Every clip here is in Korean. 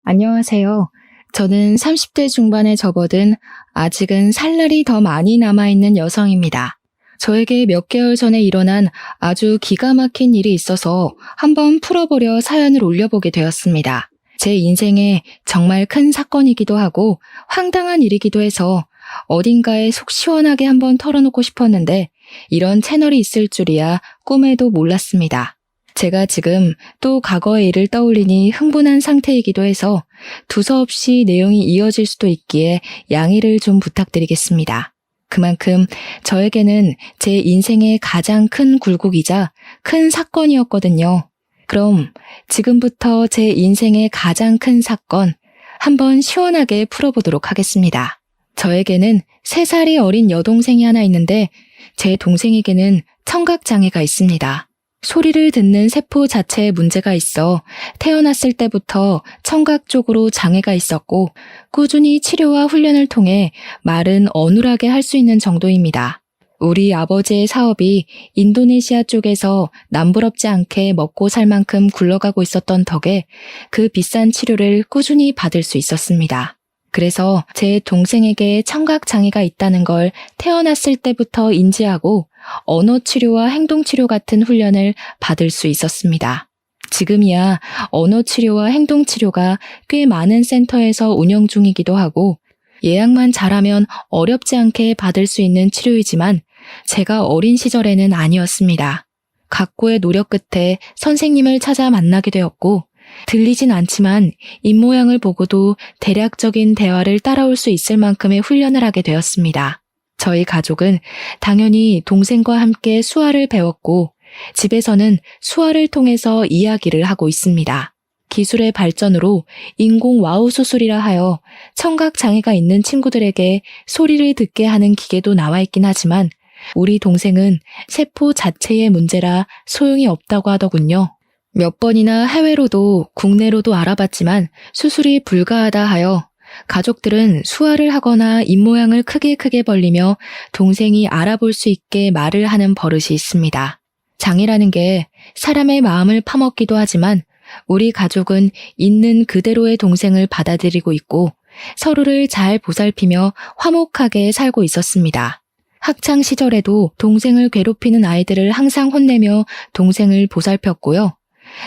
안녕하세요. 저는 30대 중반에 접어든 아직은 살 날이 더 많이 남아있는 여성입니다. 저에게 몇 개월 전에 일어난 아주 기가 막힌 일이 있어서 한번 풀어보려 사연을 올려보게 되었습니다. 제 인생에 정말 큰 사건이기도 하고 황당한 일이기도 해서 어딘가에 속 시원하게 한번 털어놓고 싶었는데 이런 채널이 있을 줄이야 꿈에도 몰랐습니다. 제가 지금 또 과거의 일을 떠올리니 흥분한 상태이기도 해서 두서없이 내용이 이어질 수도 있기에 양해를 좀 부탁드리겠습니다. 그만큼 저에게는 제 인생의 가장 큰 굴곡이자 큰 사건이었거든요. 그럼 지금부터 제 인생의 가장 큰 사건 한번 시원하게 풀어보도록 하겠습니다. 저에게는 3살이 어린 여동생이 하나 있는데 제 동생에게는 청각장애가 있습니다. 소리를 듣는 세포 자체에 문제가 있어 태어났을 때부터 청각 쪽으로 장애가 있었고 꾸준히 치료와 훈련을 통해 말은 어눌하게 할 수 있는 정도입니다. 우리 아버지의 사업이 인도네시아 쪽에서 남부럽지 않게 먹고 살 만큼 굴러가고 있었던 덕에 그 비싼 치료를 꾸준히 받을 수 있었습니다. 그래서 제 동생에게 청각장애가 있다는 걸 태어났을 때부터 인지하고 언어치료와 행동치료 같은 훈련을 받을 수 있었습니다. 지금이야 언어치료와 행동치료가 꽤 많은 센터에서 운영 중이기도 하고 예약만 잘하면 어렵지 않게 받을 수 있는 치료이지만 제가 어린 시절에는 아니었습니다. 각고의 노력 끝에 선생님을 찾아 만나게 되었고 들리진 않지만 입모양을 보고도 대략적인 대화를 따라올 수 있을 만큼의 훈련을 하게 되었습니다. 저희 가족은 당연히 동생과 함께 수화를 배웠고 집에서는 수화를 통해서 이야기를 하고 있습니다. 기술의 발전으로 인공 와우 수술이라 하여 청각장애가 있는 친구들에게 소리를 듣게 하는 기계도 나와 있긴 하지만 우리 동생은 세포 자체의 문제라 소용이 없다고 하더군요. 몇 번이나 해외로도 국내로도 알아봤지만 수술이 불가하다 하여 가족들은 수화를 하거나 입모양을 크게 벌리며 동생이 알아볼 수 있게 말을 하는 버릇이 있습니다. 장애라는 게 사람의 마음을 파먹기도 하지만 우리 가족은 있는 그대로의 동생을 받아들이고 있고 서로를 잘 보살피며 화목하게 살고 있었습니다. 학창 시절에도 동생을 괴롭히는 아이들을 항상 혼내며 동생을 보살폈고요.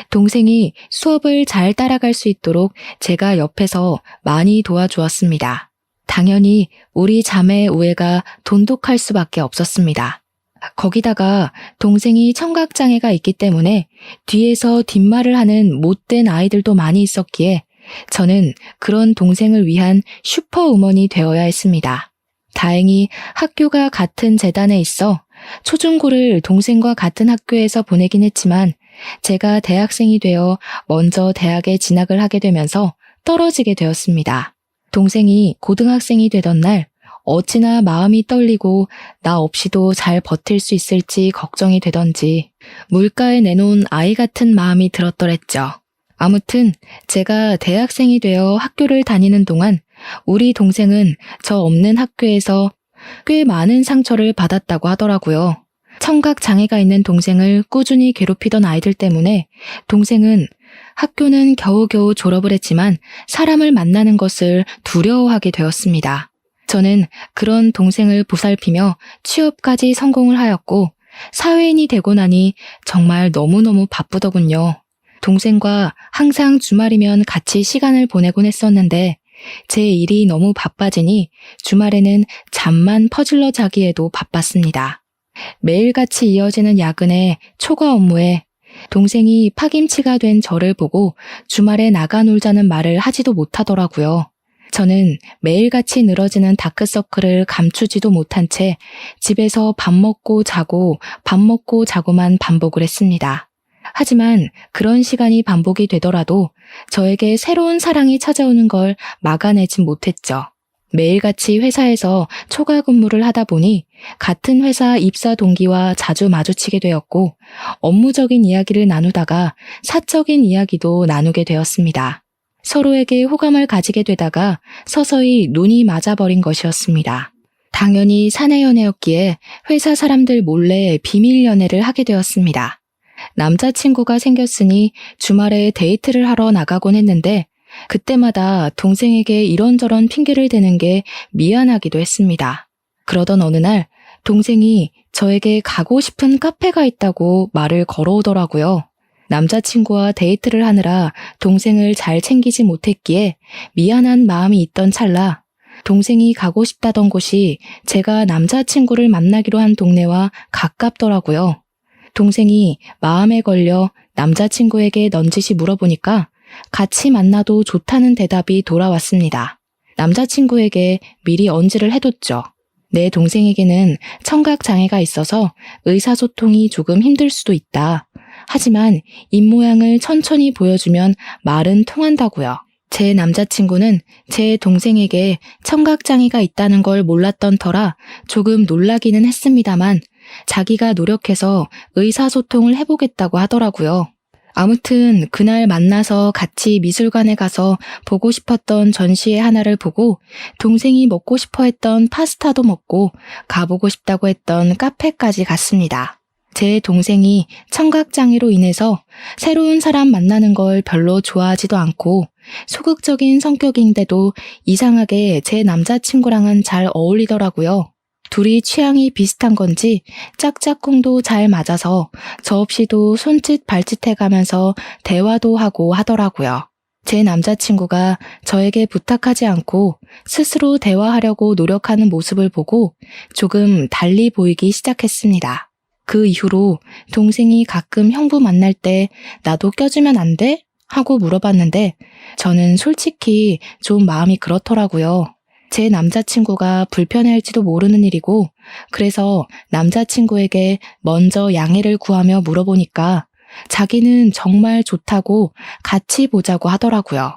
동생이 수업을 잘 따라갈 수 있도록 제가 옆에서 많이 도와주었습니다. 당연히 우리 자매의 우애가 돈독할 수밖에 없었습니다. 거기다가 동생이 청각장애가 있기 때문에 뒤에서 뒷말을 하는 못된 아이들도 많이 있었기에 저는 그런 동생을 위한 슈퍼우먼이 되어야 했습니다. 다행히 학교가 같은 재단에 있어 초중고를 동생과 같은 학교에서 보내긴 했지만 제가 대학생이 되어 먼저 대학에 진학을 하게 되면서 떨어지게 되었습니다. 동생이 고등학생이 되던 날 어찌나 마음이 떨리고 나 없이도 잘 버틸 수 있을지 걱정이 되던지 물가에 내놓은 아이 같은 마음이 들었더랬죠. 아무튼 제가 대학생이 되어 학교를 다니는 동안 우리 동생은 저 없는 학교에서 꽤 많은 상처를 받았다고 하더라고요. 청각 장애가 있는 동생을 꾸준히 괴롭히던 아이들 때문에 동생은 학교는 겨우겨우 졸업을 했지만 사람을 만나는 것을 두려워하게 되었습니다. 저는 그런 동생을 보살피며 취업까지 성공을 하였고 사회인이 되고 나니 정말 너무너무 바쁘더군요. 동생과 항상 주말이면 같이 시간을 보내곤 했었는데 제 일이 너무 바빠지니 주말에는 잠만 퍼질러 자기에도 바빴습니다. 매일같이 이어지는 야근에 초과 업무에 동생이 파김치가 된 저를 보고 주말에 나가 놀자는 말을 하지도 못하더라고요. 저는 매일같이 늘어지는 다크서클을 감추지도 못한 채 집에서 밥 먹고 자고만 반복을 했습니다. 하지만 그런 시간이 반복이 되더라도 저에게 새로운 사랑이 찾아오는 걸 막아내진 못했죠. 매일같이 회사에서 초과 근무를 하다 보니 같은 회사 입사 동기와 자주 마주치게 되었고 업무적인 이야기를 나누다가 사적인 이야기도 나누게 되었습니다. 서로에게 호감을 가지게 되다가 서서히 눈이 맞아버린 것이었습니다. 당연히 사내 연애였기에 회사 사람들 몰래 비밀 연애를 하게 되었습니다. 남자친구가 생겼으니 주말에 데이트를 하러 나가곤 했는데 그때마다 동생에게 이런저런 핑계를 대는 게 미안하기도 했습니다. 그러던 어느 날 동생이 저에게 가고 싶은 카페가 있다고 말을 걸어오더라고요. 남자친구와 데이트를 하느라 동생을 잘 챙기지 못했기에 미안한 마음이 있던 찰나 동생이 가고 싶다던 곳이 제가 남자친구를 만나기로 한 동네와 가깝더라고요. 동생이 마음에 걸려 남자친구에게 넌지시 물어보니까 같이 만나도 좋다는 대답이 돌아왔습니다. 남자친구에게 미리 언지를 해뒀죠. 내 동생에게는 청각장애가 있어서 의사소통이 조금 힘들 수도 있다. 하지만 입모양을 천천히 보여주면 말은 통한다고요. 제 남자친구는 제 동생에게 청각장애가 있다는 걸 몰랐던 터라 조금 놀라기는 했습니다만 자기가 노력해서 의사소통을 해보겠다고 하더라고요. 아무튼 그날 만나서 같이 미술관에 가서 보고 싶었던 전시회 하나를 보고 동생이 먹고 싶어 했던 파스타도 먹고 가보고 싶다고 했던 카페까지 갔습니다. 제 동생이 청각장애로 인해서 새로운 사람 만나는 걸 별로 좋아하지도 않고 소극적인 성격인데도 이상하게 제 남자친구랑은 잘 어울리더라고요. 둘이 취향이 비슷한 건지 짝짝꿍도 잘 맞아서 저 없이도 손짓 발짓 해가면서 대화도 하고 하더라고요. 제 남자친구가 저에게 부탁하지 않고 스스로 대화하려고 노력하는 모습을 보고 조금 달리 보이기 시작했습니다. 그 이후로 동생이 가끔 형부 만날 때 나도 껴주면 안 돼? 하고 물어봤는데 저는 솔직히 좀 마음이 그렇더라고요. 제 남자친구가 불편해할지도 모르는 일이고 그래서 남자친구에게 먼저 양해를 구하며 물어보니까 자기는 정말 좋다고 같이 보자고 하더라고요.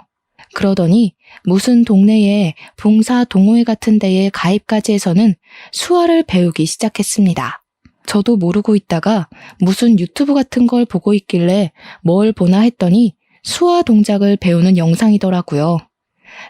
그러더니 무슨 동네에 봉사 동호회 같은 데에 가입까지 해서는 수화를 배우기 시작했습니다. 저도 모르고 있다가 무슨 유튜브 같은 걸 보고 있길래 뭘 보나 했더니 수화 동작을 배우는 영상이더라고요.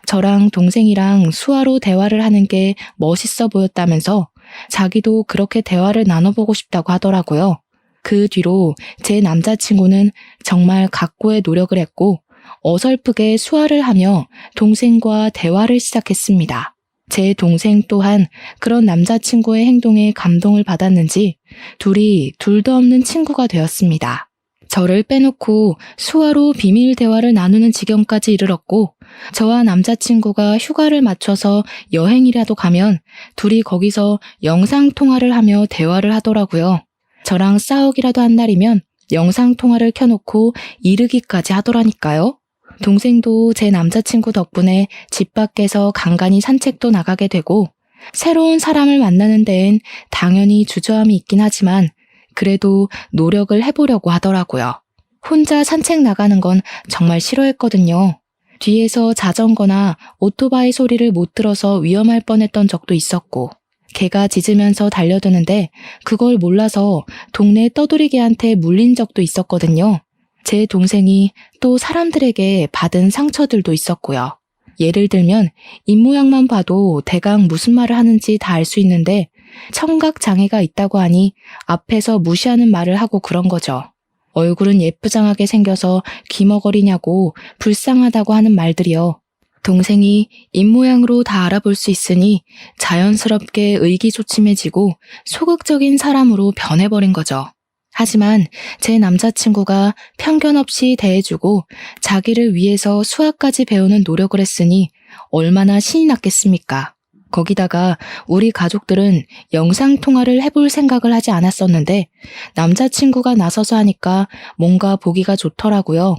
저랑 동생이랑 수화로 대화를 하는 게 멋있어 보였다면서 자기도 그렇게 대화를 나눠보고 싶다고 하더라고요. 그 뒤로 제 남자친구는 정말 각고의 노력을 했고 어설프게 수화를 하며 동생과 대화를 시작했습니다. 제 동생 또한 그런 남자친구의 행동에 감동을 받았는지 둘이 둘도 없는 친구가 되었습니다. 저를 빼놓고 수화로 비밀 대화를 나누는 지경까지 이르렀고 저와 남자친구가 휴가를 맞춰서 여행이라도 가면 둘이 거기서 영상통화를 하며 대화를 하더라고요. 저랑 싸우기라도 한 날이면 영상통화를 켜놓고 이르기까지 하더라니까요. 동생도 제 남자친구 덕분에 집 밖에서 간간히 산책도 나가게 되고 새로운 사람을 만나는 데엔 당연히 주저함이 있긴 하지만 그래도 노력을 해보려고 하더라고요. 혼자 산책 나가는 건 정말 싫어했거든요. 뒤에서 자전거나 오토바이 소리를 못 들어서 위험할 뻔했던 적도 있었고 개가 짖으면서 달려드는데 그걸 몰라서 동네 떠돌이개한테 물린 적도 있었거든요. 제 동생이 또 사람들에게 받은 상처들도 있었고요. 예를 들면 입모양만 봐도 대강 무슨 말을 하는지 다 알 수 있는데 청각장애가 있다고 하니 앞에서 무시하는 말을 하고 그런 거죠. 얼굴은 예쁘장하게 생겨서 기머거리냐고 불쌍하다고 하는 말들이요. 동생이 입모양으로 다 알아볼 수 있으니 자연스럽게 의기소침해지고 소극적인 사람으로 변해버린 거죠. 하지만 제 남자친구가 편견 없이 대해주고 자기를 위해서 수학까지 배우는 노력을 했으니 얼마나 신이 났겠습니까? 거기다가 우리 가족들은 영상통화를 해볼 생각을 하지 않았었는데 남자친구가 나서서 하니까 뭔가 보기가 좋더라고요.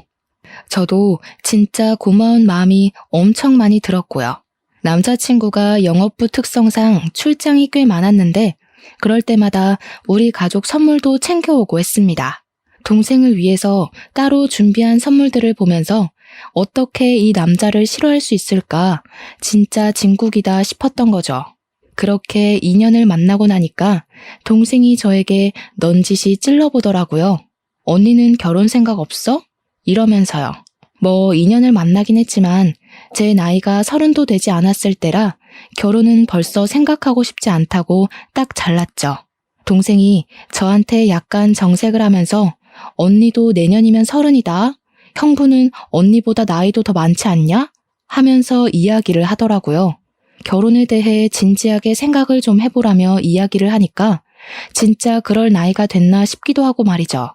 저도 진짜 고마운 마음이 엄청 많이 들었고요. 남자친구가 영업부 특성상 출장이 꽤 많았는데 그럴 때마다 우리 가족 선물도 챙겨오고 했습니다. 동생을 위해서 따로 준비한 선물들을 보면서 어떻게 이 남자를 싫어할 수 있을까 진짜 진국이다 싶었던 거죠. 그렇게 2년을 만나고 나니까 동생이 저에게 넌지시 찔러보더라고요. 언니는 결혼 생각 없어? 이러면서요. 뭐 2년을 만나긴 했지만 제 나이가 30도 되지 않았을 때라 결혼은 벌써 생각하고 싶지 않다고 딱 잘랐죠. 동생이 저한테 약간 정색을 하면서 언니도 내년이면 30이다. 형부는 언니보다 나이도 더 많지 않냐? 하면서 이야기를 하더라고요. 결혼에 대해 진지하게 생각을 좀 해보라며 이야기를 하니까 진짜 그럴 나이가 됐나 싶기도 하고 말이죠.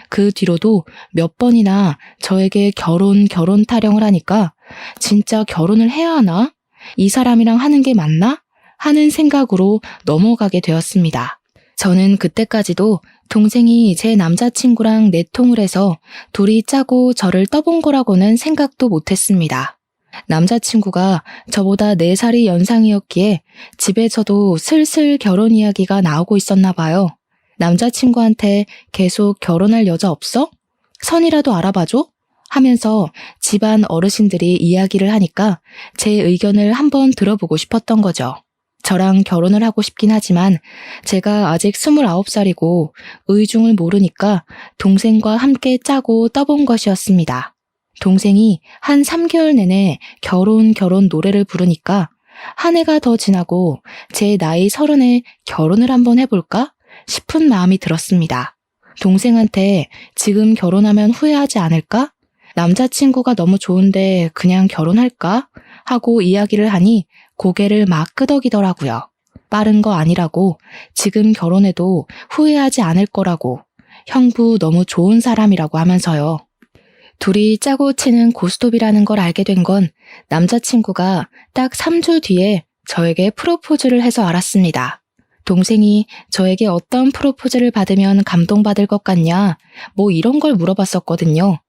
그 뒤로도 몇 번이나 저에게 결혼 타령을 하니까 진짜 결혼을 해야 하나? 이 사람이랑 하는 게 맞나? 하는 생각으로 넘어가게 되었습니다. 저는 그때까지도 동생이 제 남자친구랑 내통을 해서 둘이 짜고 저를 떠본 거라고는 생각도 못했습니다. 남자친구가 저보다 4살이 연상이었기에 집에서도 슬슬 결혼 이야기가 나오고 있었나 봐요. 남자친구한테 계속 결혼할 여자 없어? 선이라도 알아봐줘? 하면서 집안 어르신들이 이야기를 하니까 제 의견을 한번 들어보고 싶었던 거죠. 저랑 결혼을 하고 싶긴 하지만 제가 아직 29살이고 의중을 모르니까 동생과 함께 짜고 떠본 것이었습니다. 동생이 한 3개월 내내 결혼 노래를 부르니까 한 해가 더 지나고 제 나이 30에 결혼을 한번 해볼까 싶은 마음이 들었습니다. 동생한테 지금 결혼하면 후회하지 않을까? 남자친구가 너무 좋은데 그냥 결혼할까? 하고 이야기를 하니 고개를 막 끄덕이더라고요. 빠른 거 아니라고, 지금 결혼해도 후회하지 않을 거라고, 형부 너무 좋은 사람이라고 하면서요. 둘이 짜고 치는 고스톱이라는 걸 알게 된 건 남자친구가 딱 3주 뒤에 저에게 프로포즈를 해서 알았습니다. 동생이 저에게 어떤 프로포즈를 받으면 감동받을 것 같냐, 뭐 이런 걸 물어봤었거든요.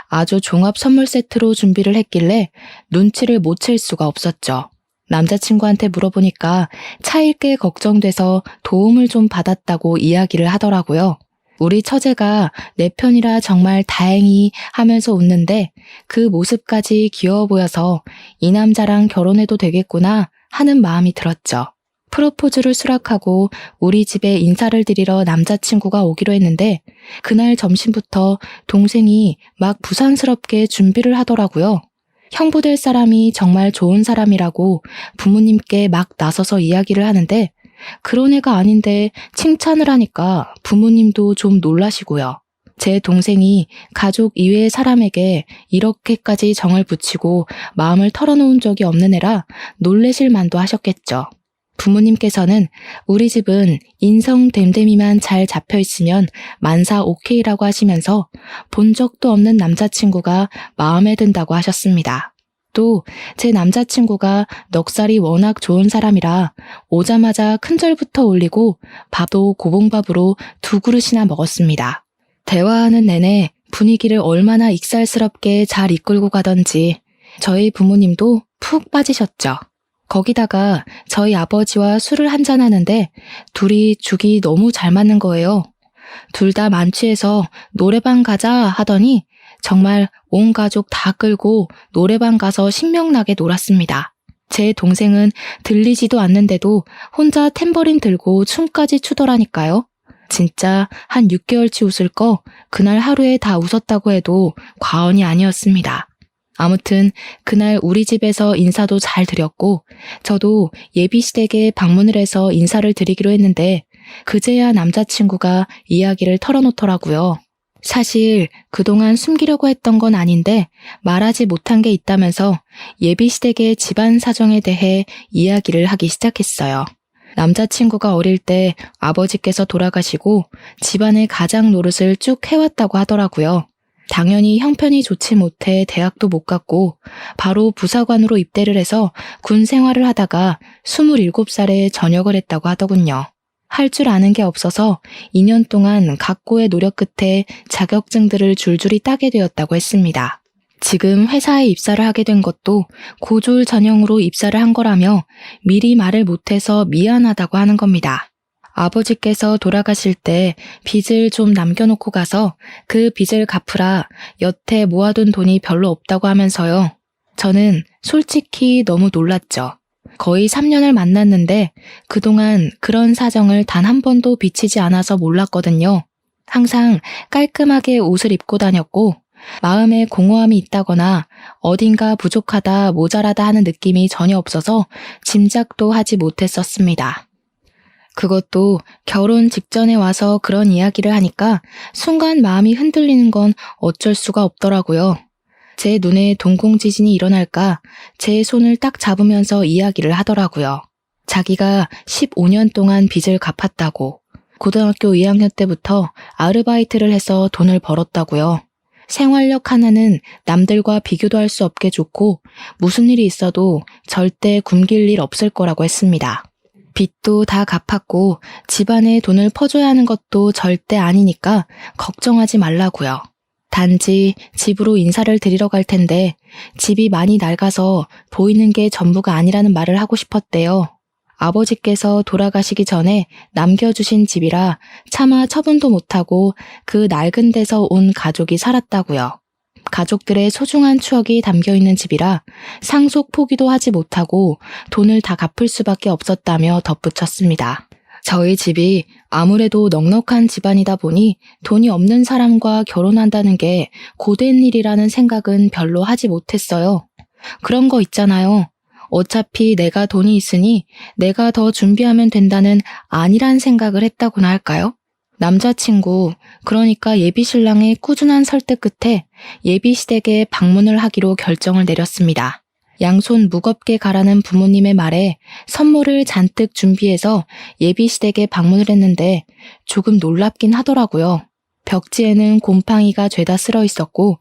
아주 종합 선물 세트로 준비를 했길래 눈치를 못 챌 수가 없었죠. 남자친구한테 물어보니까 차일게 걱정돼서 도움을 좀 받았다고 이야기를 하더라고요. 우리 처제가 내 편이라 정말 다행히 하면서 웃는데 그 모습까지 귀여워 보여서 이 남자랑 결혼해도 되겠구나 하는 마음이 들었죠. 프로포즈를 수락하고 우리 집에 인사를 드리러 남자친구가 오기로 했는데 그날 점심부터 동생이 막 부산스럽게 준비를 하더라고요. 형부 될 사람이 정말 좋은 사람이라고 부모님께 막 나서서 이야기를 하는데 그런 애가 아닌데 칭찬을 하니까 부모님도 좀 놀라시고요. 제 동생이 가족 이외의 사람에게 이렇게까지 정을 붙이고 마음을 털어놓은 적이 없는 애라 놀라실 만도 하셨겠죠. 부모님께서는 우리 집은 인성됨됨이만 잘 잡혀있으면 만사 오케이라고 하시면서 본 적도 없는 남자친구가 마음에 든다고 하셨습니다. 또 제 남자친구가 넉살이 워낙 좋은 사람이라 오자마자 큰절부터 올리고 밥도 고봉밥으로 2그릇이나 먹었습니다. 대화하는 내내 분위기를 얼마나 익살스럽게 잘 이끌고 가던지 저희 부모님도 푹 빠지셨죠. 거기다가 저희 아버지와 술을 한잔하는데 둘이 죽이 너무 잘 맞는 거예요. 둘 다 만취해서 노래방 가자 하더니 정말 온 가족 다 끌고 노래방 가서 신명나게 놀았습니다. 제 동생은 들리지도 않는데도 혼자 탬버린 들고 춤까지 추더라니까요. 진짜 한 6개월치 웃을 거 그날 하루에 다 웃었다고 해도 과언이 아니었습니다. 아무튼 그날 우리 집에서 인사도 잘 드렸고 저도 예비시댁에 방문을 해서 인사를 드리기로 했는데 그제야 남자친구가 이야기를 털어놓더라고요. 사실 그동안 숨기려고 했던 건 아닌데 말하지 못한 게 있다면서 예비시댁의 집안 사정에 대해 이야기를 하기 시작했어요. 남자친구가 어릴 때 아버지께서 돌아가시고 집안의 가장 노릇을 쭉 해왔다고 하더라고요. 당연히 형편이 좋지 못해 대학도 못 갔고 바로 부사관으로 입대를 해서 군 생활을 하다가 27살에 전역을 했다고 하더군요. 할 줄 아는 게 없어서 2년 동안 각고의 노력 끝에 자격증들을 줄줄이 따게 되었다고 했습니다. 지금 회사에 입사를 하게 된 것도 고졸 전형으로 입사를 한 거라며 미리 말을 못해서 미안하다고 하는 겁니다. 아버지께서 돌아가실 때 빚을 좀 남겨놓고 가서 그 빚을 갚으라 여태 모아둔 돈이 별로 없다고 하면서요. 저는 솔직히 너무 놀랐죠. 거의 3년을 만났는데 그동안 그런 사정을 단 한 번도 비치지 않아서 몰랐거든요. 항상 깔끔하게 옷을 입고 다녔고 마음에 공허함이 있다거나 어딘가 부족하다, 모자라다 하는 느낌이 전혀 없어서 짐작도 하지 못했었습니다. 그것도 결혼 직전에 와서 그런 이야기를 하니까 순간 마음이 흔들리는 건 어쩔 수가 없더라고요. 제 눈에 동공지진이 일어날까 제 손을 딱 잡으면서 이야기를 하더라고요. 자기가 15년 동안 빚을 갚았다고, 고등학교 2학년 때부터 아르바이트를 해서 돈을 벌었다고요. 생활력 하나는 남들과 비교도 할 수 없게 좋고 무슨 일이 있어도 절대 굶길 일 없을 거라고 했습니다. 빚도 다 갚았고 집안에 돈을 퍼줘야 하는 것도 절대 아니니까 걱정하지 말라고요. 단지 집으로 인사를 드리러 갈 텐데 집이 많이 낡아서 보이는 게 전부가 아니라는 말을 하고 싶었대요. 아버지께서 돌아가시기 전에 남겨주신 집이라 차마 처분도 못하고 그 낡은 데서 온 가족이 살았다고요. 가족들의 소중한 추억이 담겨있는 집이라 상속 포기도 하지 못하고 돈을 다 갚을 수밖에 없었다며 덧붙였습니다. 저희 집이 아무래도 넉넉한 집안이다 보니 돈이 없는 사람과 결혼한다는 게 고된 일이라는 생각은 별로 하지 못했어요. 그런 거 있잖아요. 어차피 내가 돈이 있으니 내가 더 준비하면 된다는 안일한 생각을 했다고나 할까요? 남자친구, 그러니까 예비신랑의 꾸준한 설득 끝에 예비시댁에 방문을 하기로 결정을 내렸습니다. 양손 무겁게 가라는 부모님의 말에 선물을 잔뜩 준비해서 예비시댁에 방문을 했는데 조금 놀랍긴 하더라고요. 벽지에는 곰팡이가 죄다 쓸어 있었고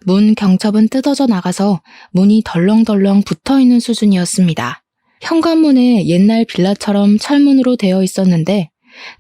문 경첩은 뜯어져 나가서 문이 덜렁덜렁 붙어있는 수준이었습니다. 현관문에 옛날 빌라처럼 철문으로 되어 있었는데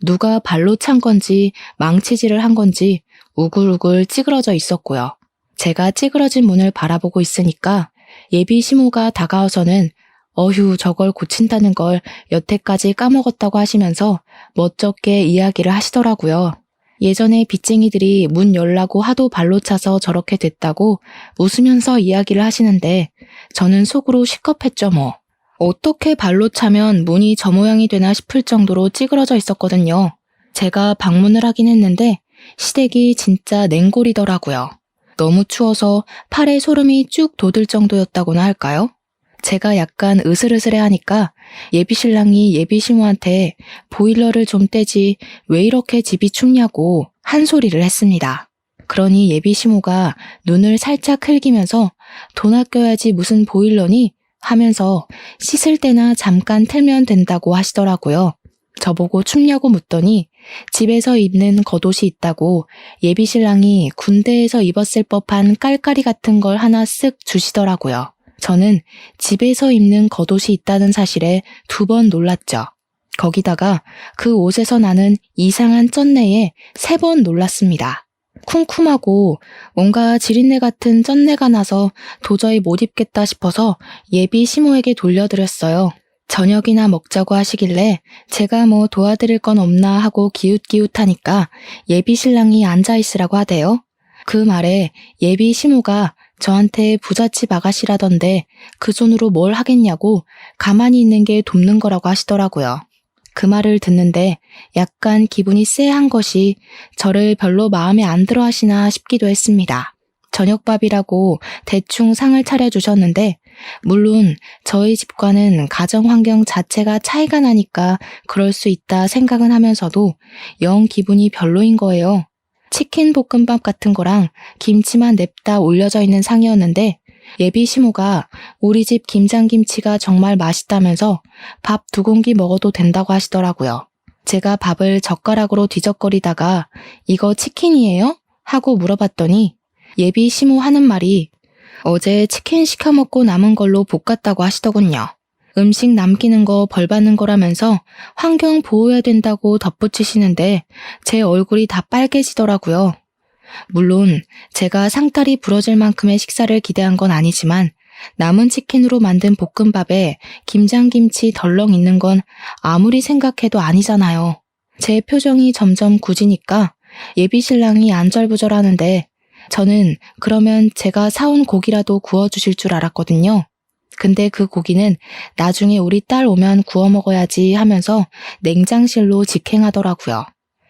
누가 발로 찬 건지 망치질을 한 건지 우글우글 찌그러져 있었고요. 제가 찌그러진 문을 바라보고 있으니까 예비 시모가 다가와서는 어휴 저걸 고친다는 걸 여태까지 까먹었다고 하시면서 멋쩍게 이야기를 하시더라고요. 예전에 빚쟁이들이 문 열라고 하도 발로 차서 저렇게 됐다고 웃으면서 이야기를 하시는데 저는 속으로 시겁했죠 뭐. 어떻게 발로 차면 문이 저 모양이 되나 싶을 정도로 찌그러져 있었거든요. 제가 방문을 하긴 했는데 시댁이 진짜 냉골이더라고요. 너무 추워서 팔에 소름이 쭉 돋을 정도였다고나 할까요? 제가 약간 으슬으슬해하니까 예비신랑이 예비시모한테 보일러를 좀 떼지 왜 이렇게 집이 춥냐고 한 소리를 했습니다. 그러니 예비시모가 눈을 살짝 흘기면서 돈 아껴야지 무슨 보일러니? 하면서 씻을 때나 잠깐 틀면 된다고 하시더라고요. 저보고 춥냐고 묻더니 집에서 입는 겉옷이 있다고 예비신랑이 군대에서 입었을 법한 깔깔이 같은 걸 하나 쓱 주시더라고요. 저는 집에서 입는 겉옷이 있다는 사실에 2번 놀랐죠. 거기다가 그 옷에서 나는 이상한 쩐내에 3번 놀랐습니다. 쿰쿰하고 뭔가 지린내 같은 쩐내가 나서 도저히 못 입겠다 싶어서 예비 시모에게 돌려드렸어요. 저녁이나 먹자고 하시길래 제가 뭐 도와드릴 건 없나 하고 기웃기웃하니까 예비 신랑이 앉아있으라고 하대요. 그 말에 예비 시모가 저한테 부잣집 아가씨라던데 그 손으로 뭘 하겠냐고 가만히 있는 게 돕는 거라고 하시더라고요. 그 말을 듣는데 약간 기분이 쎄한 것이 저를 별로 마음에 안 들어 하시나 싶기도 했습니다. 저녁밥이라고 대충 상을 차려주셨는데 물론 저희 집과는 가정 환경 자체가 차이가 나니까 그럴 수 있다 생각은 하면서도 영 기분이 별로인 거예요. 치킨 볶음밥 같은 거랑 김치만 냅다 올려져 있는 상이었는데 예비 시모가 우리 집 김장김치가 정말 맛있다면서 밥 2공기 먹어도 된다고 하시더라고요. 제가 밥을 젓가락으로 뒤적거리다가 이거 치킨이에요? 하고 물어봤더니 예비 시모 하는 말이 어제 치킨 시켜 먹고 남은 걸로 볶았다고 하시더군요. 음식 남기는 거 벌 받는 거라면서 환경 보호해야 된다고 덧붙이시는데 제 얼굴이 다 빨개지더라고요. 물론 제가 상다리 부러질 만큼의 식사를 기대한 건 아니지만 남은 치킨으로 만든 볶음밥에 김장김치 덜렁 있는 건 아무리 생각해도 아니잖아요. 제 표정이 점점 굳으니까 예비신랑이 안절부절하는데 저는 그러면 제가 사온 고기라도 구워주실 줄 알았거든요. 근데 그 고기는 나중에 우리 딸 오면 구워 먹어야지 하면서 냉장실로 직행하더라고요.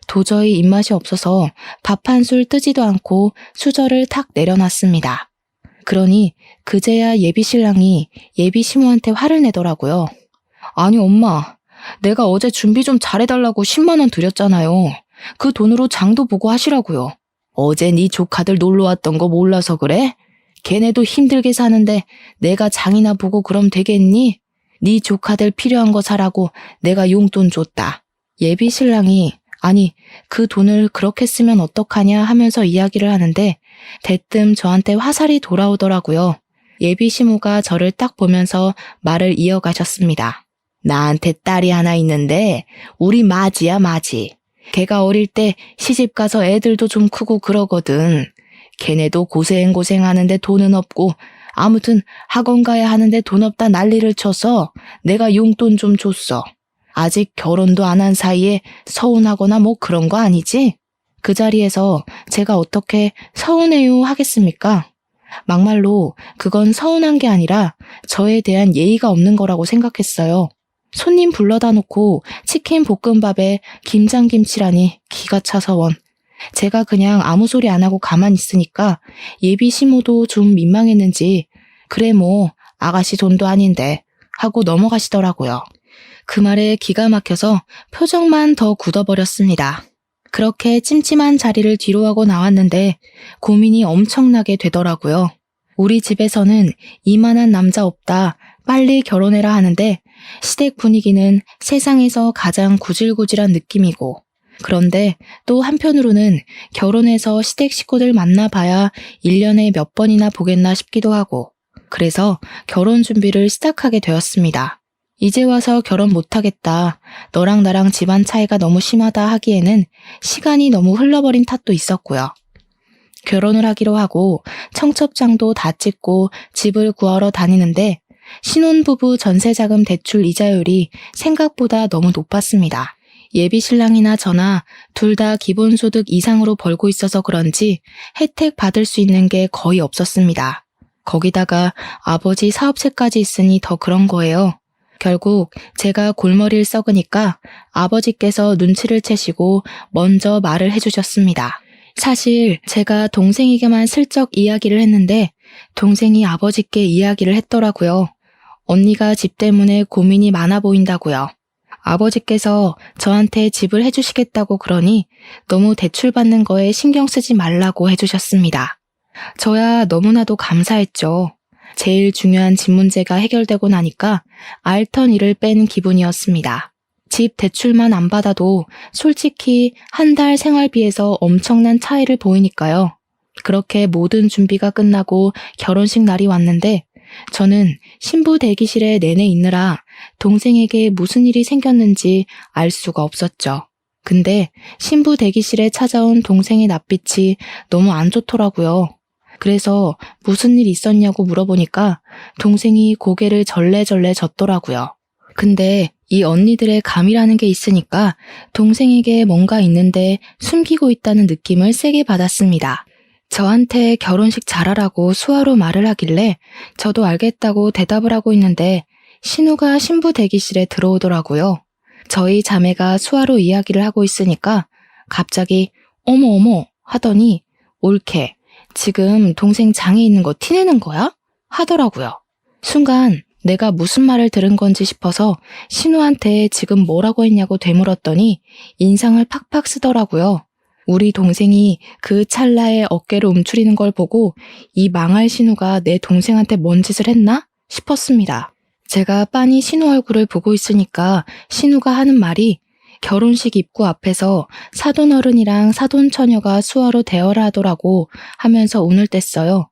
도저히 입맛이 없어서 밥 한 술 뜨지도 않고 수저를 탁 내려놨습니다. 그러니 그제야 예비신랑이 예비시모한테 화를 내더라고요. 아니 엄마, 내가 어제 준비 좀 잘해달라고 10만 원 드렸잖아요. 그 돈으로 장도 보고 하시라고요. 어제 네 조카들 놀러 왔던 거 몰라서 그래? 걔네도 힘들게 사는데 내가 장이나 보고 그럼 되겠니? 네 조카들 필요한 거 사라고 내가 용돈 줬다. 예비 신랑이 아니 그 돈을 그렇게 쓰면 어떡하냐 하면서 이야기를 하는데 대뜸 저한테 화살이 돌아오더라고요. 예비 시모가 저를 딱 보면서 말을 이어가셨습니다. 나한테 딸이 하나 있는데 우리 마지야 마지. 걔가 어릴 때 시집 가서 애들도 좀 크고 그러거든. 걔네도 고생하는데 돈은 없고 아무튼 학원 가야 하는데 돈 없다 난리를 쳐서 내가 용돈 좀 줬어. 아직 결혼도 안 한 사이에 서운하거나 뭐 그런 거 아니지? 그 자리에서 제가 어떻게 서운해요 하겠습니까? 막말로 그건 서운한 게 아니라 저에 대한 예의가 없는 거라고 생각했어요. 손님 불러다 놓고 치킨 볶음밥에 김장김치라니 기가 차서 원. 제가 그냥 아무 소리 안 하고 가만히 있으니까 예비 시모도 좀 민망했는지 그래 뭐 아가씨 돈도 아닌데 하고 넘어가시더라고요. 그 말에 기가 막혀서 표정만 더 굳어버렸습니다. 그렇게 찜찜한 자리를 뒤로하고 나왔는데 고민이 엄청나게 되더라고요. 우리 집에서는 이만한 남자 없다, 빨리 결혼해라 하는데 시댁 분위기는 세상에서 가장 구질구질한 느낌이고 그런데 또 한편으로는 결혼해서 시댁 식구들 만나봐야 1년에 몇 번이나 보겠나 싶기도 하고 그래서 결혼 준비를 시작하게 되었습니다. 이제 와서 결혼 못하겠다. 너랑 나랑 집안 차이가 너무 심하다 하기에는 시간이 너무 흘러버린 탓도 있었고요. 결혼을 하기로 하고 청첩장도 다 찍고 집을 구하러 다니는데 신혼부부 전세자금 대출 이자율이 생각보다 너무 높았습니다. 예비 신랑이나 저나 둘 다 기본소득 이상으로 벌고 있어서 그런지 혜택 받을 수 있는 게 거의 없었습니다. 거기다가 아버지 사업체까지 있으니 더 그런 거예요. 결국 제가 골머리를 썩으니까 아버지께서 눈치를 채시고 먼저 말을 해주셨습니다. 사실 제가 동생에게만 슬쩍 이야기를 했는데 동생이 아버지께 이야기를 했더라고요. 언니가 집 때문에 고민이 많아 보인다고요. 아버지께서 저한테 집을 해주시겠다고 그러니 너무 대출 받는 거에 신경 쓰지 말라고 해주셨습니다. 저야 너무나도 감사했죠. 제일 중요한 집 문제가 해결되고 나니까 알턴 일을 뺀 기분이었습니다. 집 대출만 안 받아도 솔직히 한 달 생활비에서 엄청난 차이를 보이니까요. 그렇게 모든 준비가 끝나고 결혼식 날이 왔는데 저는 신부 대기실에 내내 있느라 동생에게 무슨 일이 생겼는지 알 수가 없었죠. 근데 신부 대기실에 찾아온 동생의 낯빛이 너무 안 좋더라고요. 그래서 무슨 일 있었냐고 물어보니까 동생이 고개를 절레절레 젓더라고요. 근데 이 언니들의 감이라는 게 있으니까 동생에게 뭔가 있는데 숨기고 있다는 느낌을 세게 받았습니다. 저한테 결혼식 잘하라고 수화로 말을 하길래 저도 알겠다고 대답을 하고 있는데 신우가 신부 대기실에 들어오더라고요. 저희 자매가 수화로 이야기를 하고 있으니까 갑자기 어머 하더니 옳게 지금 동생 장에 있는 거 티내는 거야? 하더라고요. 순간 내가 무슨 말을 들은 건지 싶어서 신우한테 지금 뭐라고 했냐고 되물었더니 인상을 팍팍 쓰더라고요. 우리 동생이 그 찰나에 어깨를 움츠리는 걸 보고 이 망할 신우가 내 동생한테 뭔 짓을 했나 싶었습니다. 제가 빤히 신우 얼굴을 보고 있으니까 신우가 하는 말이 결혼식 입구 앞에서 사돈어른이랑 사돈처녀가 수화로 대화를 하더라고 하면서 운을 뗐어요.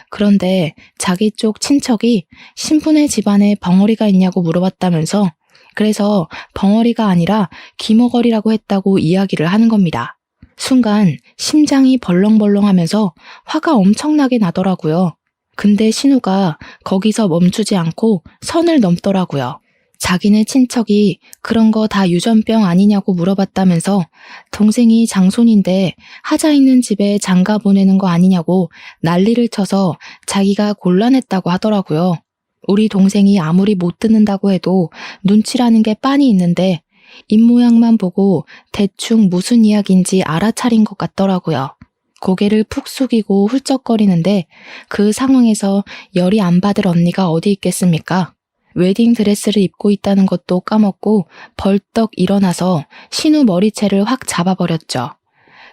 그런데 자기 쪽 친척이 신분의 집안에 벙어리가 있냐고 물어봤다면서 그래서 벙어리가 아니라 귀머거리라고 했다고 이야기를 하는 겁니다. 순간 심장이 벌렁벌렁하면서 화가 엄청나게 나더라고요. 근데 신우가 거기서 멈추지 않고 선을 넘더라고요. 자기네 친척이 그런 거 다 유전병 아니냐고 물어봤다면서 동생이 장손인데 하자 있는 집에 장가 보내는 거 아니냐고 난리를 쳐서 자기가 곤란했다고 하더라고요. 우리 동생이 아무리 못 듣는다고 해도 눈치라는 게 빤히 있는데 입모양만 보고 대충 무슨 이야기인지 알아차린 것 같더라고요. 고개를 푹 숙이고 훌쩍거리는데 그 상황에서 열이 안 받을 언니가 어디 있겠습니까? 웨딩 드레스를 입고 있다는 것도 까먹고 벌떡 일어나서 신우 머리채를 확 잡아버렸죠.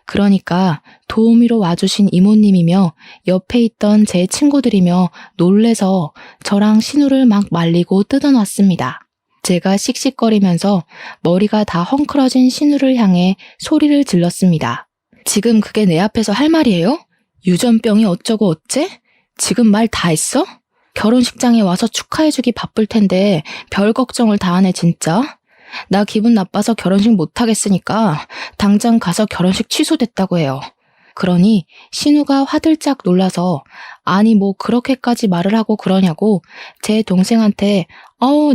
그러니까 도우미로 와주신 이모님이며 옆에 있던 제 친구들이며 놀래서 저랑 신우를 막 말리고 뜯어놨습니다. 제가 씩씩거리면서 머리가 다 헝클어진 신우를 향해 소리를 질렀습니다. 지금 그게 내 앞에서 할 말이에요? 유전병이 어쩌고 어째? 지금 말 다 했어? 결혼식장에 와서 축하해주기 바쁠 텐데 별 걱정을 다 하네 진짜. 나 기분 나빠서 결혼식 못하겠으니까 당장 가서 결혼식 취소됐다고 해요. 그러니 신우가 화들짝 놀라서 아니 뭐 그렇게까지 말을 하고 그러냐고 제 동생한테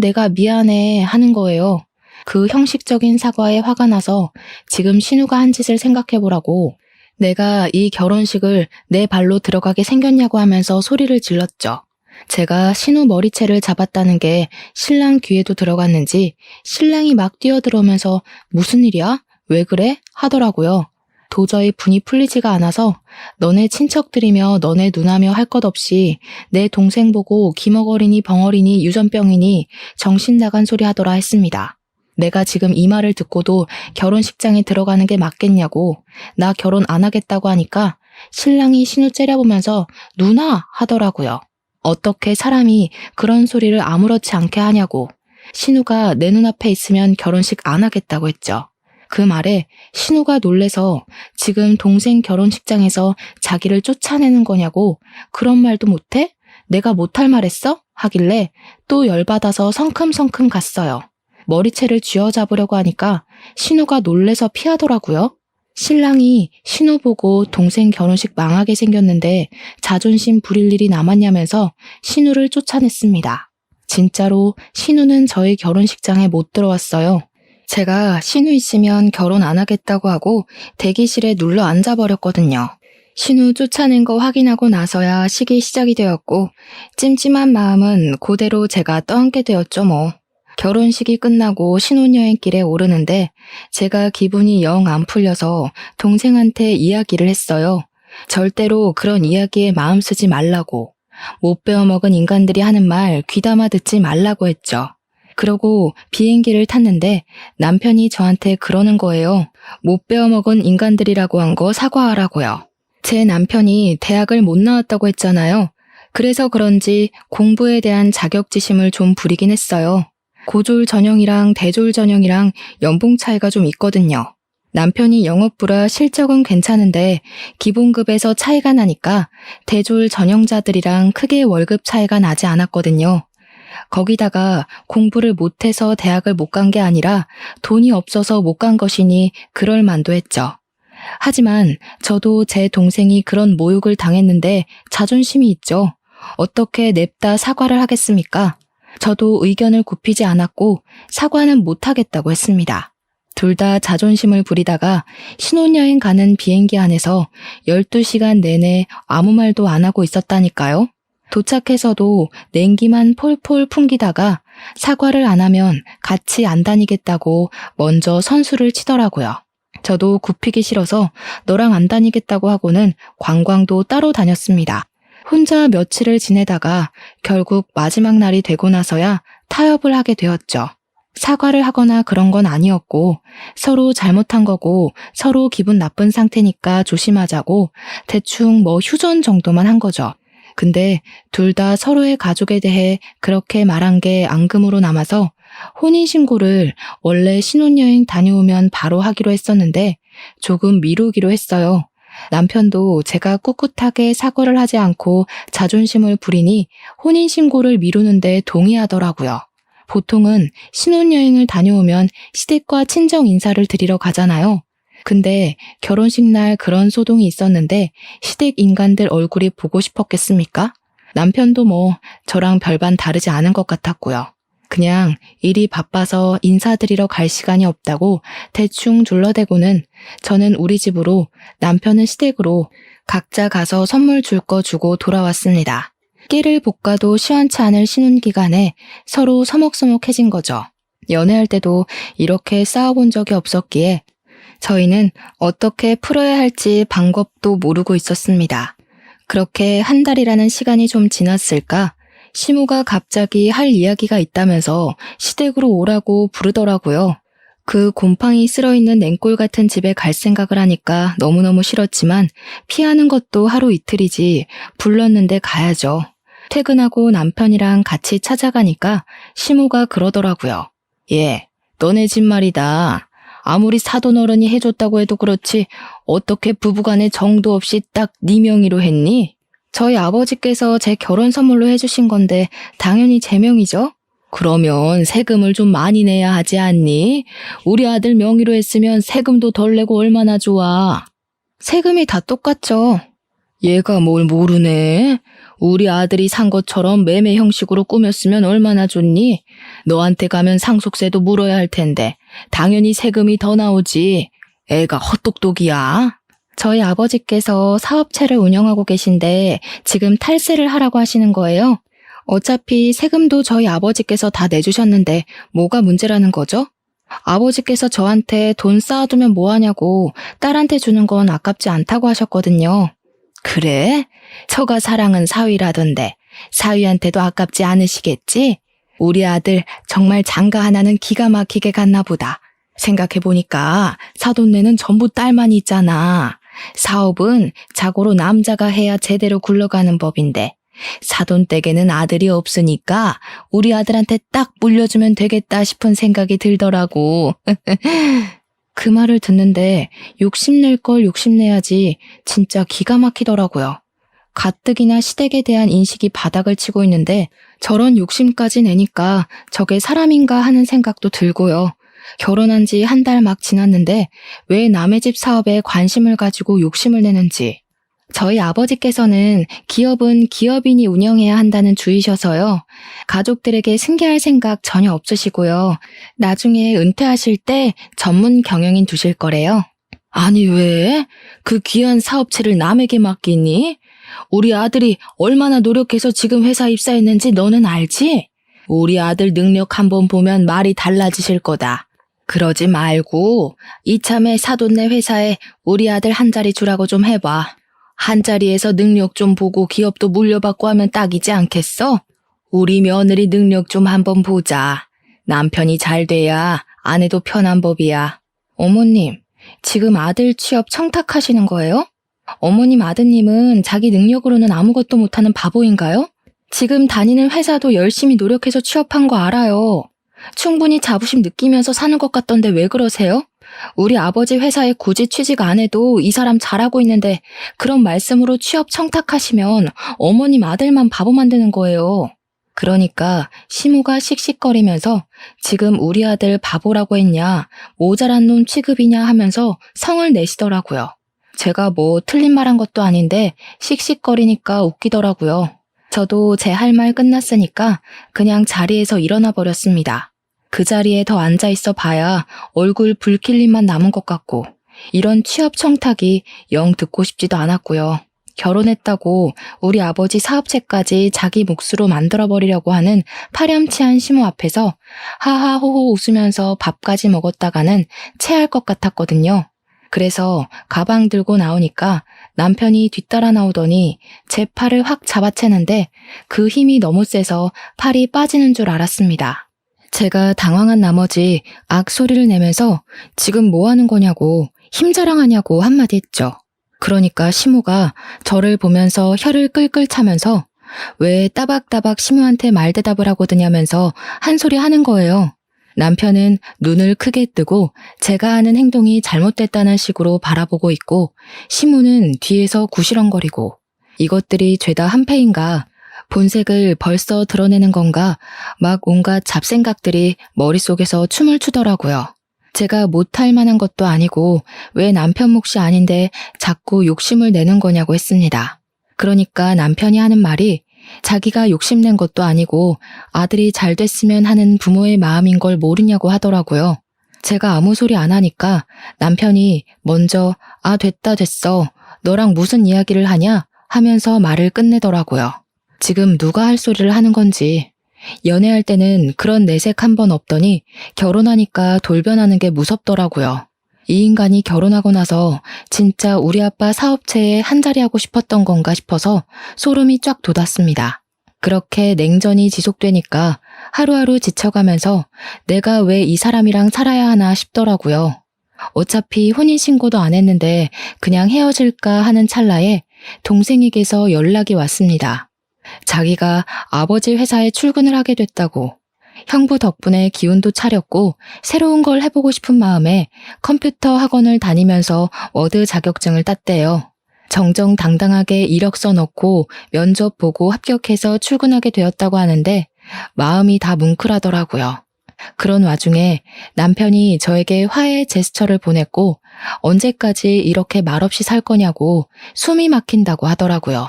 내가 미안해 하는 거예요. 그 형식적인 사과에 화가 나서 지금 신우가 한 짓을 생각해보라고 내가 이 결혼식을 내 발로 들어가게 생겼냐고 하면서 소리를 질렀죠. 제가 신우 머리채를 잡았다는 게 신랑 귀에도 들어갔는지 신랑이 막 뛰어들어오면서 무슨 일이야? 왜 그래? 하더라고요. 도저히 분이 풀리지가 않아서 너네 친척들이며 너네 누나며 할 것 없이 내 동생 보고 기머거리니 벙어리니 유전병이니 정신 나간 소리 하더라 했습니다. 내가 지금 이 말을 듣고도 결혼식장에 들어가는 게 맞겠냐고 나 결혼 안 하겠다고 하니까 신랑이 신우 째려보면서 누나 하더라고요. 어떻게 사람이 그런 소리를 아무렇지 않게 하냐고 신우가 내 눈앞에 있으면 결혼식 안 하겠다고 했죠. 그 말에 신우가 놀래서 지금 동생 결혼식장에서 자기를 쫓아내는 거냐고 그런 말도 못해? 내가 못할 말했어? 하길래 또 열받아서 성큼성큼 갔어요. 머리채를 쥐어잡으려고 하니까 신우가 놀래서 피하더라고요. 신랑이 신우 보고 동생 결혼식 망하게 생겼는데 자존심 부릴 일이 남았냐면서 신우를 쫓아냈습니다. 진짜로 신우는 저희 결혼식장에 못 들어왔어요. 제가 신우 있으면 결혼 안 하겠다고 하고 대기실에 눌러 앉아버렸거든요. 신우 쫓아낸 거 확인하고 나서야 식이 시작이 되었고 찜찜한 마음은 그대로 제가 떠안게 되었죠 뭐. 결혼식이 끝나고 신혼여행길에 오르는데 제가 기분이 영 안 풀려서 동생한테 이야기를 했어요. 절대로 그런 이야기에 마음 쓰지 말라고. 못 배워먹은 인간들이 하는 말 귀담아 듣지 말라고 했죠. 그러고 비행기를 탔는데 남편이 저한테 그러는 거예요. 못 배워먹은 인간들이라고 한 거 사과하라고요. 제 남편이 대학을 못 나왔다고 했잖아요. 그래서 그런지 공부에 대한 자격지심을 좀 부리긴 했어요. 고졸 전형이랑 대졸 전형이랑 연봉 차이가 좀 있거든요. 남편이 영업부라 실적은 괜찮은데 기본급에서 차이가 나니까 대졸 전형자들이랑 크게 월급 차이가 나지 않았거든요. 거기다가 공부를 못해서 대학을 못 간 게 아니라 돈이 없어서 못 간 것이니 그럴 만도 했죠. 하지만 저도 제 동생이 그런 모욕을 당했는데 자존심이 있죠. 어떻게 냅다 사과를 하겠습니까? 저도 의견을 굽히지 않았고 사과는 못하겠다고 했습니다. 둘 다 자존심을 부리다가 신혼여행 가는 비행기 안에서 12시간 내내 아무 말도 안 하고 있었다니까요. 도착해서도 냉기만 폴폴 풍기다가 사과를 안 하면 같이 안 다니겠다고 먼저 선수를 치더라고요. 저도 굽히기 싫어서 너랑 안 다니겠다고 하고는 관광도 따로 다녔습니다. 혼자 며칠을 지내다가 결국 마지막 날이 되고 나서야 타협을 하게 되었죠. 사과를 하거나 그런 건 아니었고 서로 잘못한 거고 서로 기분 나쁜 상태니까 조심하자고 대충 휴전 정도만 한 거죠. 근데 둘 다 서로의 가족에 대해 그렇게 말한 게 앙금으로 남아서 혼인신고를 원래 신혼여행 다녀오면 바로 하기로 했었는데 조금 미루기로 했어요. 남편도 제가 꿋꿋하게 사과를 하지 않고 자존심을 부리니 혼인신고를 미루는데 동의하더라고요. 보통은 신혼여행을 다녀오면 시댁과 친정 인사를 드리러 가잖아요. 근데 결혼식 날 그런 소동이 있었는데 시댁 인간들 얼굴이 보고 싶었겠습니까? 남편도 저랑 별반 다르지 않은 것 같았고요. 그냥 일이 바빠서 인사드리러 갈 시간이 없다고 대충 둘러대고는 저는 우리 집으로 남편은 시댁으로 각자 가서 선물 줄 거 주고 돌아왔습니다. 깨를 볶아도 시원치 않을 신혼기간에 서로 서먹서먹해진 거죠. 연애할 때도 이렇게 싸워본 적이 없었기에 저희는 어떻게 풀어야 할지 방법도 모르고 있었습니다. 그렇게 한 달이라는 시간이 좀 지났을까 시모가 갑자기 할 이야기가 있다면서 시댁으로 오라고 부르더라고요. 그 곰팡이 쓸어있는 냉골 같은 집에 갈 생각을 하니까 너무너무 싫었지만 피하는 것도 하루 이틀이지 불렀는데 가야죠. 퇴근하고 남편이랑 같이 찾아가니까 시모가 그러더라고요. 예, 너네 집 말이다. 아무리 사돈어른이 해줬다고 해도 그렇지 어떻게 부부간에 정도 없이 딱 네 명의로 했니? 저희 아버지께서 제 결혼 선물로 해주신 건데 당연히 제 명이죠. 그러면 세금을 좀 많이 내야 하지 않니? 우리 아들 명의로 했으면 세금도 덜 내고 얼마나 좋아. 세금이 다 똑같죠. 얘가 뭘 모르네. 우리 아들이 산 것처럼 매매 형식으로 꾸몄으면 얼마나 좋니? 너한테 가면 상속세도 물어야 할 텐데 당연히 세금이 더 나오지. 애가 헛똑똑이야. 저희 아버지께서 사업체를 운영하고 계신데 지금 탈세를 하라고 하시는 거예요. 어차피 세금도 저희 아버지께서 다 내주셨는데 뭐가 문제라는 거죠? 아버지께서 저한테 돈 쌓아두면 뭐하냐고 딸한테 주는 건 아깝지 않다고 하셨거든요. 그래? 처가 사랑은 사위라던데 사위한테도 아깝지 않으시겠지? 우리 아들 정말 장가 하나는 기가 막히게 갔나 보다. 생각해보니까 사돈네는 전부 딸만 있잖아. 사업은 자고로 남자가 해야 제대로 굴러가는 법인데 사돈댁에는 아들이 없으니까 우리 아들한테 딱 물려주면 되겠다 싶은 생각이 들더라고. 그 말을 듣는데 욕심낼 걸 욕심내야지 진짜 기가 막히더라고요. 가뜩이나 시댁에 대한 인식이 바닥을 치고 있는데 저런 욕심까지 내니까 저게 사람인가 하는 생각도 들고요. 결혼한 지 한 달 막 지났는데 왜 남의 집 사업에 관심을 가지고 욕심을 내는지. 저희 아버지께서는 기업은 기업인이 운영해야 한다는 주의셔서요. 가족들에게 승계할 생각 전혀 없으시고요. 나중에 은퇴하실 때 전문 경영인 두실 거래요. 아니 왜? 그 귀한 사업체를 남에게 맡기니? 우리 아들이 얼마나 노력해서 지금 회사 입사했는지 너는 알지? 우리 아들 능력 한번 보면 말이 달라지실 거다. 그러지 말고 이참에 사돈네 회사에 우리 아들 한 자리 주라고 좀 해봐. 한 자리에서 능력 좀 보고 기업도 물려받고 하면 딱이지 않겠어? 우리 며느리 능력 좀 한번 보자. 남편이 잘 돼야 아내도 편한 법이야. 어머님, 지금 아들 취업 청탁하시는 거예요? 어머님 아드님은 자기 능력으로는 아무것도 못하는 바보인가요? 지금 다니는 회사도 열심히 노력해서 취업한 거 알아요. 충분히 자부심 느끼면서 사는 것 같던데 왜 그러세요? 우리 아버지 회사에 굳이 취직 안 해도 이 사람 잘하고 있는데 그런 말씀으로 취업 청탁하시면 어머님 아들만 바보 만드는 거예요. 그러니까 시모가 씩씩거리면서 지금 우리 아들 바보라고 했냐, 모자란 놈 취급이냐 하면서 성을 내시더라고요. 제가 뭐 틀린 말 한 것도 아닌데 씩씩거리니까 웃기더라고요. 저도 제 할 말 끝났으니까 그냥 자리에서 일어나 버렸습니다. 그 자리에 더 앉아있어 봐야 얼굴 붉힐 일만 남은 것 같고 이런 취업 청탁이 영 듣고 싶지도 않았고요. 결혼했다고 우리 아버지 사업체까지 자기 몫으로 만들어버리려고 하는 파렴치한 시모 앞에서 하하호호 웃으면서 밥까지 먹었다가는 체할 것 같았거든요. 그래서 가방 들고 나오니까 남편이 뒤따라 나오더니 제 팔을 확 잡아채는데 그 힘이 너무 세서 팔이 빠지는 줄 알았습니다. 제가 당황한 나머지 악소리를 내면서 지금 뭐 하는 거냐고 힘자랑하냐고 한마디 했죠. 그러니까 시모가 저를 보면서 혀를 끌끌 차면서 왜 따박따박 시모한테 말대답을 하거든하면서 한 소리 하는 거예요. 남편은 눈을 크게 뜨고 제가 하는 행동이 잘못됐다는 식으로 바라보고 있고 시모는 뒤에서 구시렁거리고 이것들이 죄다 한패인가 본색을 벌써 드러내는 건가 막 온갖 잡생각들이 머릿속에서 춤을 추더라고요. 제가 못할 만한 것도 아니고 왜 남편 몫이 아닌데 자꾸 욕심을 내는 거냐고 했습니다. 그러니까 남편이 하는 말이 자기가 욕심낸 것도 아니고 아들이 잘 됐으면 하는 부모의 마음인 걸 모르냐고 하더라고요. 제가 아무 소리 안 하니까 남편이 먼저 아 됐어 너랑 무슨 이야기를 하냐 하면서 말을 끝내더라고요. 지금 누가 할 소리를 하는 건지. 연애할 때는 그런 내색 한 번 없더니 결혼하니까 돌변하는 게 무섭더라고요. 이 인간이 결혼하고 나서 진짜 우리 아빠 사업체에 한자리 하고 싶었던 건가 싶어서 소름이 쫙 돋았습니다. 그렇게 냉전이 지속되니까 하루하루 지쳐가면서 내가 왜 이 사람이랑 살아야 하나 싶더라고요. 어차피 혼인신고도 안 했는데 그냥 헤어질까 하는 찰나에 동생에게서 연락이 왔습니다. 자기가 아버지 회사에 출근을 하게 됐다고. 형부 덕분에 기운도 차렸고 새로운 걸 해보고 싶은 마음에 컴퓨터 학원을 다니면서 워드 자격증을 땄대요. 정정당당하게 이력서 넣고 면접 보고 합격해서 출근하게 되었다고 하는데 마음이 다 뭉클하더라고요. 그런 와중에 남편이 저에게 화해 제스처를 보냈고 언제까지 이렇게 말없이 살 거냐고 숨이 막힌다고 하더라고요.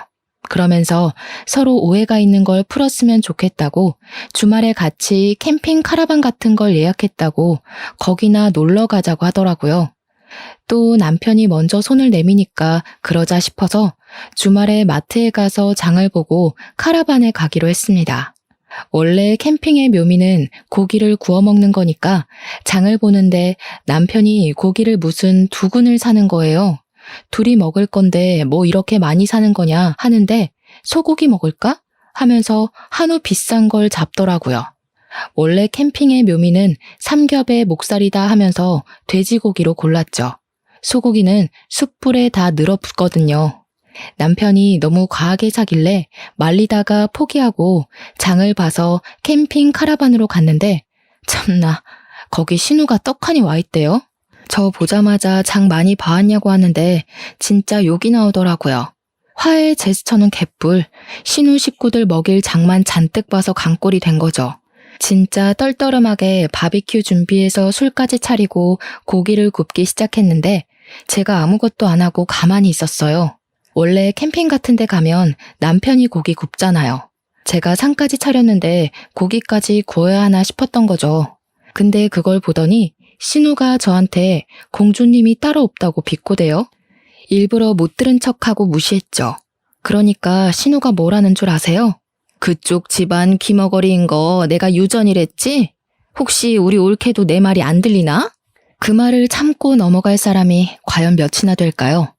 그러면서 서로 오해가 있는 걸 풀었으면 좋겠다고 주말에 같이 캠핑 카라반 같은 걸 예약했다고 거기나 놀러 가자고 하더라고요. 또 남편이 먼저 손을 내미니까 그러자 싶어서 주말에 마트에 가서 장을 보고 카라반에 가기로 했습니다. 원래 캠핑의 묘미는 고기를 구워 먹는 거니까 장을 보는데 남편이 고기를 무슨 2근을 사는 거예요. 둘이 먹을 건데 뭐 이렇게 많이 사는 거냐 하는데 소고기 먹을까? 하면서 한우 비싼 걸 잡더라고요. 원래 캠핑의 묘미는 삼겹의 목살이다 하면서 돼지고기로 골랐죠. 소고기는 숯불에 다 늘어붙거든요. 남편이 너무 과하게 사길래 말리다가 포기하고 장을 봐서 캠핑 카라반으로 갔는데 참나 거기 신우가 떡하니 와 있대요. 저 보자마자 장 많이 봐왔냐고 하는데 진짜 욕이 나오더라고요. 화해 제스처는 개뿔, 신우 식구들 먹일 장만 잔뜩 봐서 강꼴이 된 거죠. 진짜 떨떠름하게 바비큐 준비해서 술까지 차리고 고기를 굽기 시작했는데 제가 아무것도 안 하고 가만히 있었어요. 원래 캠핑 같은 데 가면 남편이 고기 굽잖아요. 제가 상까지 차렸는데 고기까지 구워야 하나 싶었던 거죠. 근데 그걸 보더니 신우가 저한테 공주님이 따로 없다고 비꼬대요. 일부러 못 들은 척하고 무시했죠. 그러니까 신우가 뭐라는 줄 아세요? 그쪽 집안 귀머거리인 거 내가 유전이랬지? 혹시 우리 올케도 내 말이 안 들리나? 그 말을 참고 넘어갈 사람이 과연 몇이나 될까요?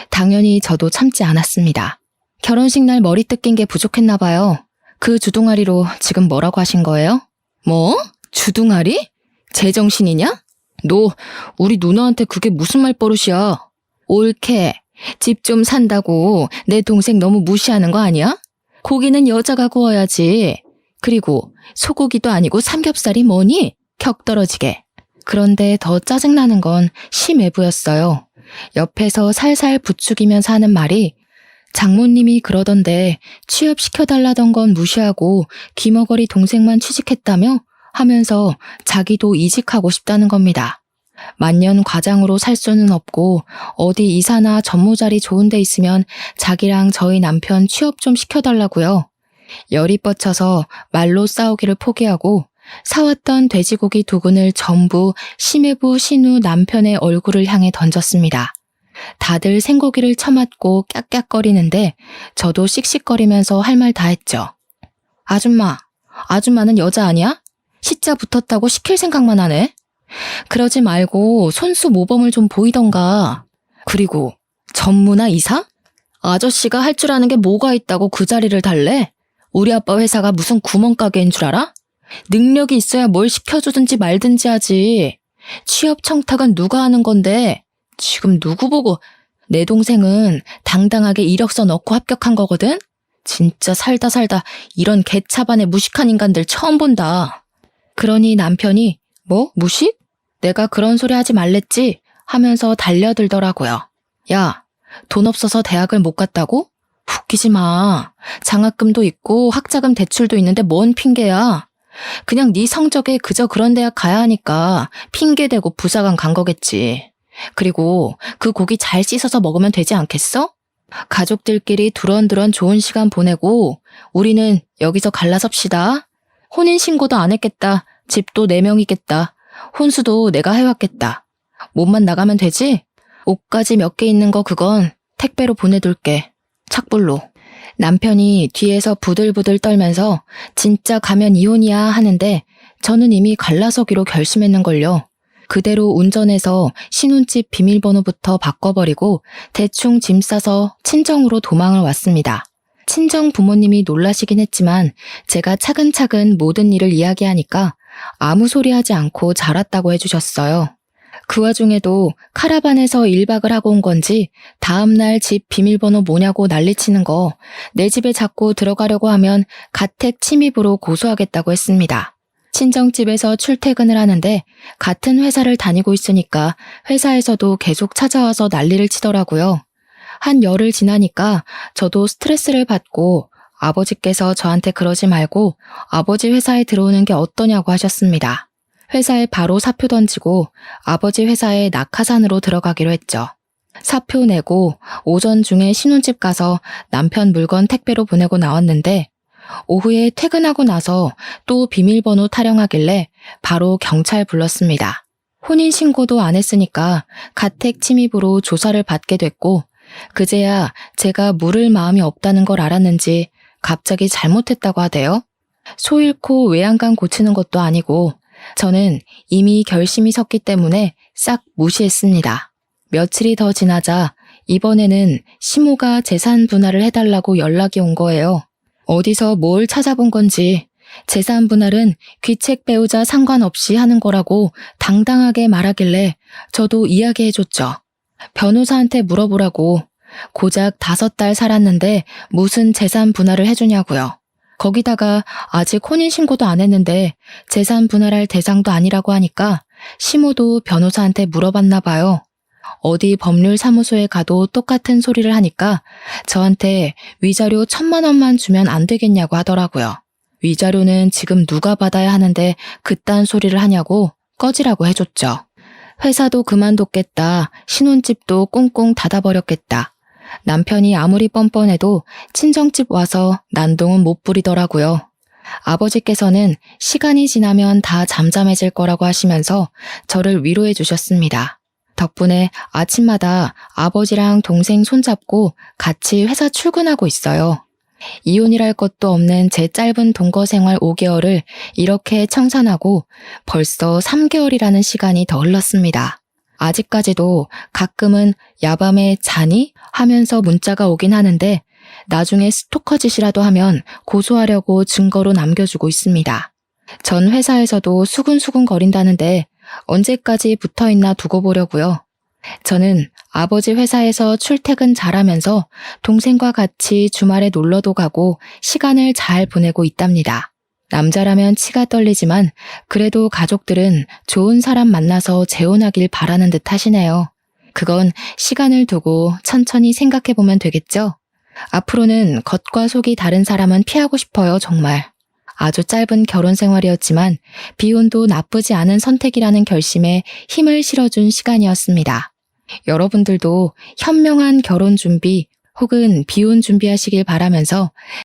당연히 저도 참지 않았습니다. 결혼식 날 머리 뜯긴 게 부족했나 봐요. 그 주둥아리로 지금 뭐라고 하신 거예요? 뭐? 주둥아리? 제정신이냐? 너 우리 누나한테 그게 무슨 말버릇이야? 올케, 집 좀 산다고 내 동생 너무 무시하는 거 아니야? 고기는 여자가 구워야지. 그리고 소고기도 아니고 삼겹살이 뭐니? 격 떨어지게. 그런데 더 짜증나는 건 심외부였어요. 옆에서 살살 부추기면서 하는 말이 장모님이 그러던데 취업시켜달라던 건 무시하고 귀머거리 동생만 취직했다며? 하면서 자기도 이직하고 싶다는 겁니다. 만년 과장으로 살 수는 없고 어디 이사나 전무자리 좋은 데 있으면 자기랑 저희 남편 취업 좀 시켜달라고요. 열이 뻗쳐서 말로 싸우기를 포기하고 사왔던 돼지고기 2근을 전부 심해부 신우 남편의 얼굴을 향해 던졌습니다. 다들 생고기를 처맞고 깍깍거리는데 저도 씩씩거리면서 할 말 다 했죠. 아줌마는 여자 아니야? 시자 붙었다고 시킬 생각만 하네. 그러지 말고 손수 모범을 좀 보이던가. 그리고 전무나 이사? 아저씨가 할 줄 아는 게 뭐가 있다고 그 자리를 달래? 우리 아빠 회사가 무슨 구멍가게인 줄 알아? 능력이 있어야 뭘 시켜주든지 말든지 하지. 취업 청탁은 누가 하는 건데 지금 누구 보고. 내 동생은 당당하게 이력서 넣고 합격한 거거든? 진짜 살다 이런 개차반의 무식한 인간들 처음 본다. 그러니 남편이 뭐? 무식? 내가 그런 소리 하지 말랬지? 하면서 달려들더라고요. 야, 돈 없어서 대학을 못 갔다고? 웃기지 마. 장학금도 있고 학자금 대출도 있는데 뭔 핑계야. 그냥 네 성적에 그저 그런 대학 가야 하니까 핑계대고 부사관 간 거겠지. 그리고 그 고기 잘 씻어서 먹으면 되지 않겠어? 가족들끼리 두런두런 좋은 시간 보내고 우리는 여기서 갈라섭시다. 혼인신고도 안 했겠다. 집도 4명이겠다. 혼수도 내가 해왔겠다. 몸만 나가면 되지? 옷까지 몇 개 있는 거 그건 택배로 보내둘게. 착불로. 남편이 뒤에서 부들부들 떨면서 진짜 가면 이혼이야 하는데 저는 이미 갈라서기로 결심했는걸요. 그대로 운전해서 신혼집 비밀번호부터 바꿔버리고 대충 짐 싸서 친정으로 도망을 왔습니다. 친정 부모님이 놀라시긴 했지만 제가 차근차근 모든 일을 이야기하니까 아무 소리 하지 않고 잘 왔다고 해주셨어요. 그 와중에도 카라반에서 1박을 하고 온 건지 다음날 집 비밀번호 뭐냐고 난리치는 거, 내 집에 자꾸 들어가려고 하면 가택 침입으로 고소하겠다고 했습니다. 친정집에서 출퇴근을 하는데 같은 회사를 다니고 있으니까 회사에서도 계속 찾아와서 난리를 치더라고요. 한 열흘 지나니까 저도 스트레스를 받고 아버지께서 저한테 그러지 말고 아버지 회사에 들어오는 게 어떠냐고 하셨습니다. 회사에 바로 사표 던지고 아버지 회사에 낙하산으로 들어가기로 했죠. 사표 내고 오전 중에 신혼집 가서 남편 물건 택배로 보내고 나왔는데 오후에 퇴근하고 나서 또 비밀번호 타령하길래 바로 경찰 불렀습니다. 혼인신고도 안 했으니까 가택 침입으로 조사를 받게 됐고 그제야 제가 물을 마음이 없다는 걸 알았는지 갑자기 잘못했다고 하대요. 소 잃고 외양간 고치는 것도 아니고 저는 이미 결심이 섰기 때문에 싹 무시했습니다. 며칠이 더 지나자 이번에는 시모가 재산 분할을 해달라고 연락이 온 거예요. 어디서 뭘 찾아본 건지 재산 분할은 귀책 배우자 상관없이 하는 거라고 당당하게 말하길래 저도 이야기해줬죠. 변호사한테 물어보라고. 고작 5달 살았는데 무슨 재산 분할을 해주냐고요. 거기다가 아직 혼인신고도 안 했는데 재산 분할할 대상도 아니라고 하니까 시모도 변호사한테 물어봤나 봐요. 어디 법률사무소에 가도 똑같은 소리를 하니까 저한테 위자료 1,000만 원만 주면 안 되겠냐고 하더라고요. 위자료는 지금 누가 받아야 하는데 그딴 소리를 하냐고 꺼지라고 해줬죠. 회사도 그만뒀겠다. 신혼집도 꽁꽁 닫아버렸겠다. 남편이 아무리 뻔뻔해도 친정집 와서 난동은 못 부리더라고요. 아버지께서는 시간이 지나면 다 잠잠해질 거라고 하시면서 저를 위로해 주셨습니다. 덕분에 아침마다 아버지랑 동생 손잡고 같이 회사 출근하고 있어요. 이혼이랄 것도 없는 제 짧은 동거 생활 5개월을 이렇게 청산하고 벌써 3개월이라는 시간이 더 흘렀습니다. 아직까지도 가끔은 야밤에 자니? 하면서 문자가 오긴 하는데 나중에 스토커 짓이라도 하면 고소하려고 증거로 남겨주고 있습니다. 전 회사에서도 수근수근 거린다는데 언제까지 붙어있나 두고 보려고요. 저는 아버지 회사에서 출퇴근 잘하면서 동생과 같이 주말에 놀러도 가고 시간을 잘 보내고 있답니다. 남자라면 치가 떨리지만 그래도 가족들은 좋은 사람 만나서 재혼하길 바라는 듯 하시네요. 그건 시간을 두고 천천히 생각해보면 되겠죠? 앞으로는 겉과 속이 다른 사람은 피하고 싶어요, 정말. 아주 짧은 결혼 생활이었지만 비혼도 나쁘지 않은 선택이라는 결심에 힘을 실어준 시간이었습니다. 여러분들도 현명한 결혼 준비 혹은 비혼 준비하시길 바라면서